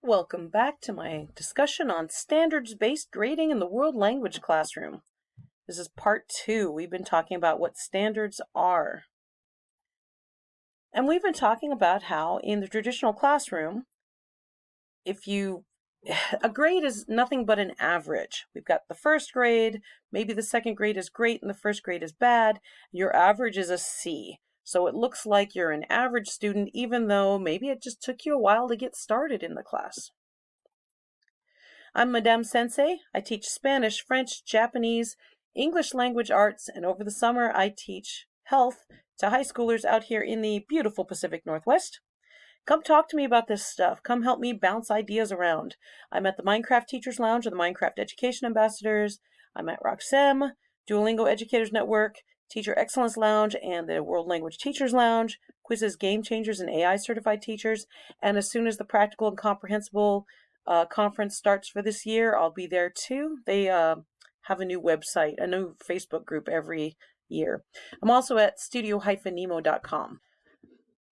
Welcome back to my discussion on standards-based grading in the world language classroom. This is part 2. We've been talking about what standards are. And we've been talking about how in the traditional classroom, a grade is nothing but an average. We've got the first grade, maybe the second grade is great and the first grade is bad. Your average is a C. So it looks like you're an average student, even though maybe it just took you a while to get started in the class. I'm Madame Sensei. I teach Spanish, French, Japanese, English language arts, and over the summer I teach health to high schoolers out here in the beautiful Pacific Northwest. Come talk to me about this stuff. Come help me bounce ideas around. I'm at the Minecraft Teachers Lounge of the Minecraft Education Ambassadors. I'm at RoxM, Duolingo Educators Network, Teacher Excellence Lounge, and the World Language Teachers Lounge, Quizzes Game Changers and AI Certified Teachers. And as soon as the Practical and Comprehensible conference starts for this year, I'll be there too. They have a new website, a new Facebook group every year. I'm also at studio-nemo.com.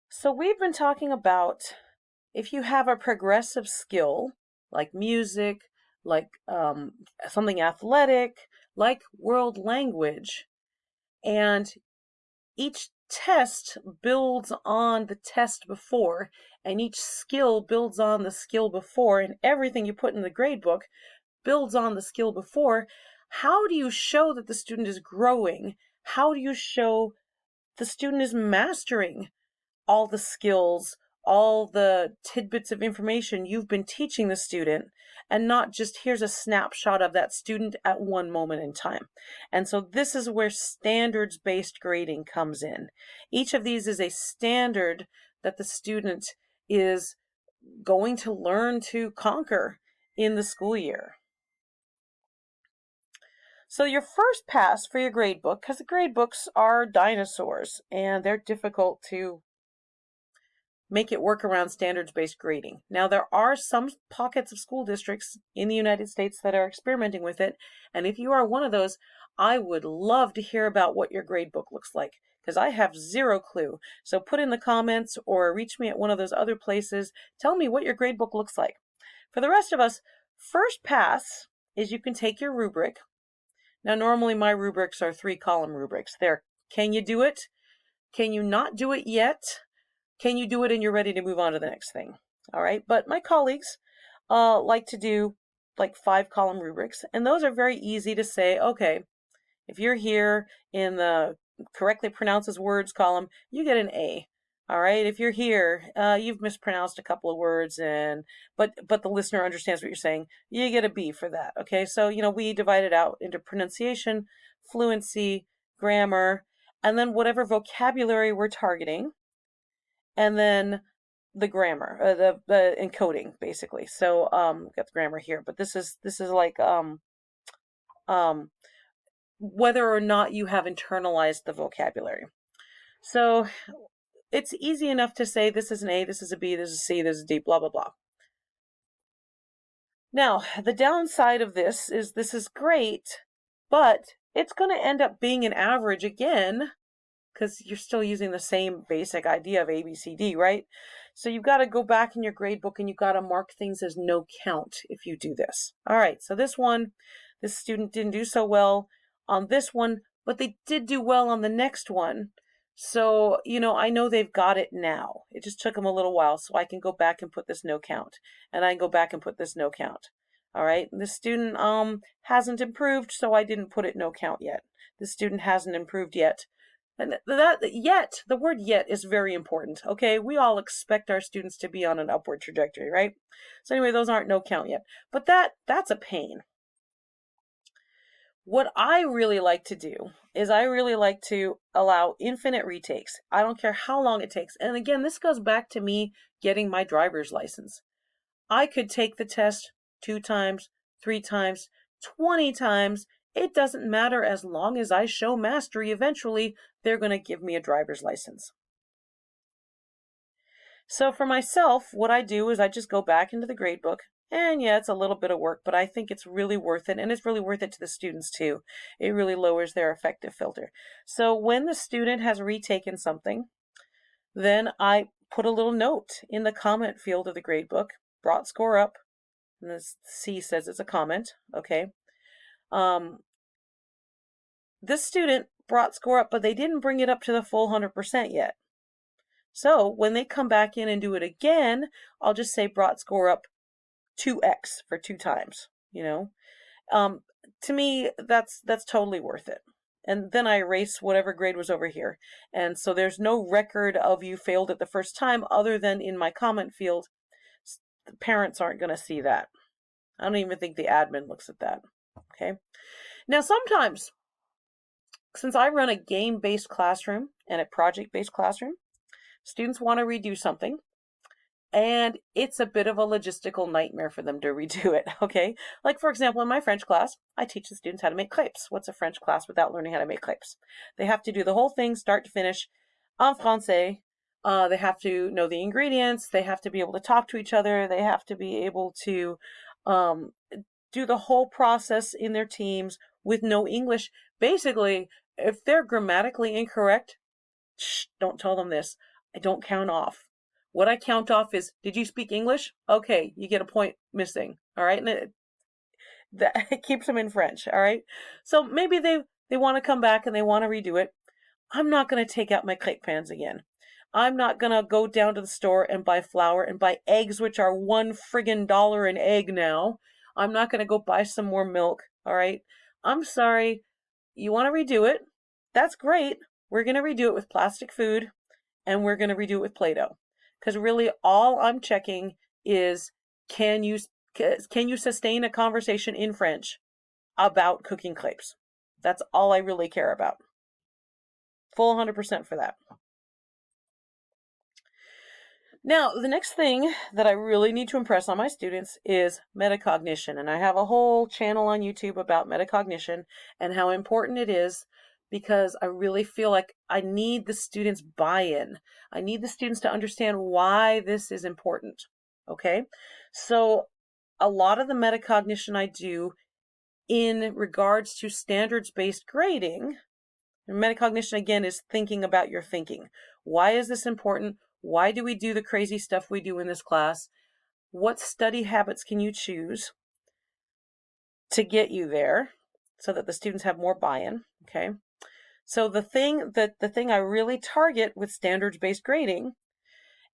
So we've been talking about if you have a progressive skill, like music, like something athletic, like world language, and each test builds on the test before, and each skill builds on the skill before, and everything you put in the gradebook builds on the skill before. How do you show that the student is growing? How do you show the student is mastering all the skills, all the tidbits of information you've been teaching the student, and not just here's a snapshot of that student at one moment in time? And so this is where standards-based grading comes in. Each of these is a standard that the student is going to learn to conquer in the school year. So your first pass for your gradebook, because the gradebooks are dinosaurs and they're difficult to make it work around standards-based grading. Now, there are some pockets of school districts in the United States that are experimenting with it, and if you are one of those, I would love to hear about what your gradebook looks like, because I have zero clue. So put in the comments or reach me at one of those other places. Tell me what your gradebook looks like. For the rest of us, first pass is you can take your rubric. Now, normally my rubrics are 3-column rubrics. There, can you do it? Can you not do it yet? Can you do it and you're ready to move on to the next thing? All right, but my colleagues like to do like 5-column rubrics, and those are very easy to say, okay, if you're here in the correctly pronounces words column, you get an A. All right, if you're here, you've mispronounced a couple of words, but the listener understands what you're saying, you get a B for that. Okay, so we divide it out into pronunciation, fluency, grammar, and then whatever vocabulary we're targeting, and then the grammar, the encoding, basically. So got the grammar here, but this is like whether or not you have internalized the vocabulary. So it's easy enough to say this is an A, this is a B, this is a C, this is a D, blah, blah, blah. Now, the downside of this is great, but it's going to end up being an average again, because you're still using the same basic idea of A, B, C, D, right? So you've got to go back in your gradebook and you've got to mark things as no count if you do this. All right, so this student didn't do so well on this one, but they did do well on the next one. So, I know they've got it now. It just took them a little while, so I can go back and put this no count. And I can go back and put this no count. All right, this student hasn't improved, so I didn't put it no count yet. This student hasn't improved yet. And the word yet is very important, okay? We all expect our students to be on an upward trajectory, right? So anyway, those aren't no count yet. But that's a pain. What I really like to do is I really like to allow infinite retakes. I don't care how long it takes. And again, this goes back to me getting my driver's license. I could take the test 2 times, 3 times, 20 times. It doesn't matter as long as I show mastery. Eventually, they're going to give me a driver's license. So for myself, what I do is I just go back into the gradebook. And yeah, it's a little bit of work, but I think it's really worth it. And it's really worth it to the students too. It really lowers their affective filter. So when the student has retaken something, then I put a little note in the comment field of the gradebook. brought score up, and this C says it's a comment, okay? This student brought score up, but they didn't bring it up to the full 100% yet. So when they come back in and do it again, I'll just say brought score up 2x for 2 times, you know? To me, that's totally worth it. And then I erase whatever grade was over here. And so there's no record of you failed at the first time other than in my comment field. The parents aren't going to see that. I don't even think the admin looks at that. Okay. Now, sometimes, since I run a game-based classroom and a project-based classroom, students want to redo something. And it's a bit of a logistical nightmare for them to redo it, okay? Like, for example, in my French class, I teach the students how to make crepes. What's a French class without learning how to make crepes? They have to do the whole thing, start to finish, en français. They have to know the ingredients. They have to be able to talk to each other. They have to be able to do the whole process in their teams with no English. Basically, if they're grammatically incorrect, don't tell them this. I don't count off. What I count off is, did you speak English? Okay, you get a point missing, all right? And it keeps them in French, all right? So maybe they want to come back and they want to redo it. I'm not going to take out my crepe pans again. I'm not going to go down to the store and buy flour and buy eggs, which are $1 friggin' an egg now. I'm not going to go buy some more milk, all right? I'm sorry. You want to redo it? That's great. We're going to redo it with plastic food, and we're going to redo it with Play-Doh. Because really all I'm checking is, can you sustain a conversation in French about cooking crepes? That's all I really care about. Full 100% for that. Now, the next thing that I really need to impress on my students is metacognition. And I have a whole channel on YouTube about metacognition and how important it is, because I really feel like I need the students' buy-in. I need the students to understand why this is important, okay? So a lot of the metacognition I do in regards to standards-based grading, and metacognition, again, is thinking about your thinking. Why is this important? Why do we do the crazy stuff we do in this class? What study habits can you choose to get you there so that the students have more buy-in, okay? So the thing I really target with standards-based grading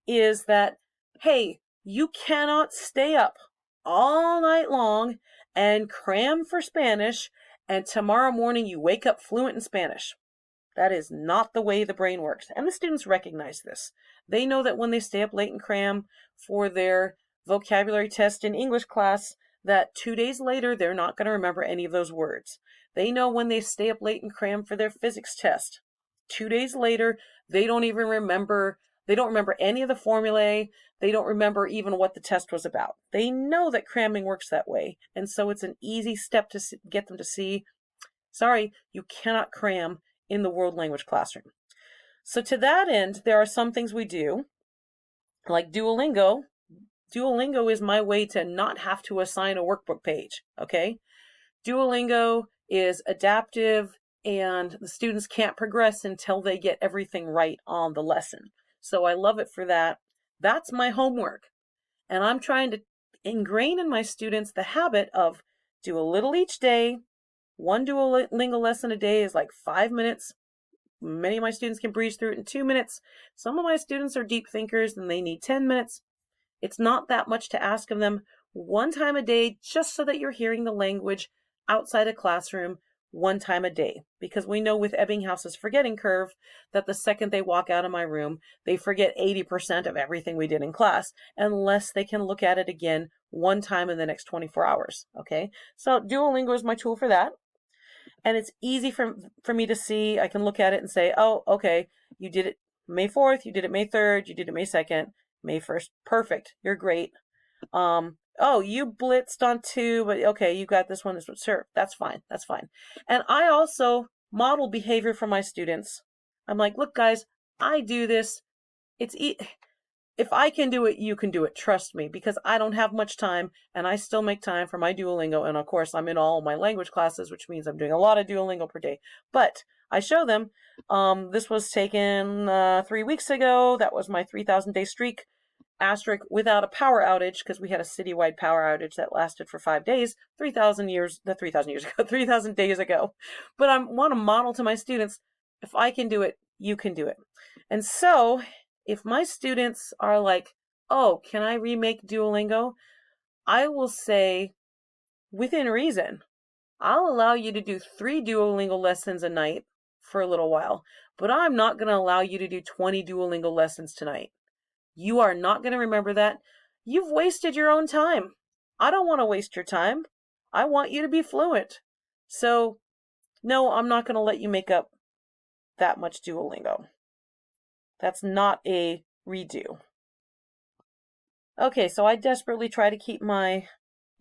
is that, hey, you cannot stay up all night long and cram for Spanish, and tomorrow morning you wake up fluent in Spanish. That is not the way the brain works. And the students recognize this. They know that when they stay up late and cram for their vocabulary test in English class, that 2 days later, they're not going to remember any of those words. They know when they stay up late and cram for their physics test, 2 days later, they don't remember any of the formulae. They don't remember even what the test was about. They know that cramming works that way. And so it's an easy step to get them to see, sorry, you cannot cram in the world language classroom. So to that end, there are some things we do, like Duolingo. Duolingo is my way to not have to assign a workbook page, okay? Duolingo is adaptive, and the students can't progress until they get everything right on the lesson. So I love it for that. That's my homework. And I'm trying to ingrain in my students the habit of do a little each day. One Duolingo lesson a day is like 5 minutes. Many of my students can breeze through it in 2 minutes. Some of my students are deep thinkers and they need 10 minutes. It's not that much to ask of them. One time a day, just so that you're hearing the language outside a classroom 1 time a day. Because we know with Ebbinghouse's forgetting curve that the second they walk out of my room, they forget 80% of everything we did in class, unless they can look at it again 1 time in the next 24 hours. Okay, so Duolingo is my tool for that. And it's easy for me to see. I can look at it and say, oh, okay, you did it May 4th, you did it May 3rd, you did it May 2nd, May 1st. Perfect. You're great. Oh, you blitzed on 2, but okay, you got this one. Sure, that's fine. That's fine. And I also model behavior for my students. I'm like, look, guys, I do this. If I can do it, you can do it. Trust me, because I don't have much time, and I still make time for my Duolingo. And of course, I'm in all my language classes, which means I'm doing a lot of Duolingo per day. But I show them. This was taken 3 weeks ago. That was my 3,000-day streak. asterisk without a power outage, because we had a citywide power outage that lasted for 5 days, 3,000 years, 3,000 days ago. But I want to model to my students, if I can do it, you can do it. And so if my students are like, oh, can I remake Duolingo? I will say, within reason, I'll allow you to do 3 Duolingo lessons a night for a little while, but I'm not going to allow you to do 20 Duolingo lessons tonight. You are not going to remember that. You've wasted your own time. I don't want to waste your time. I want you to be fluent. So, no, I'm not going to let you make up that much Duolingo. That's not a redo. Okay, so I desperately try to keep my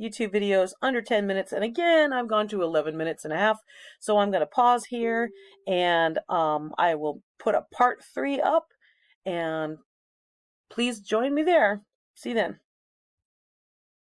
YouTube videos under 10 minutes. And again, I've gone to 11 minutes and a half. So I'm going to pause here and I will put a part 3 up. And please join me there. See you then.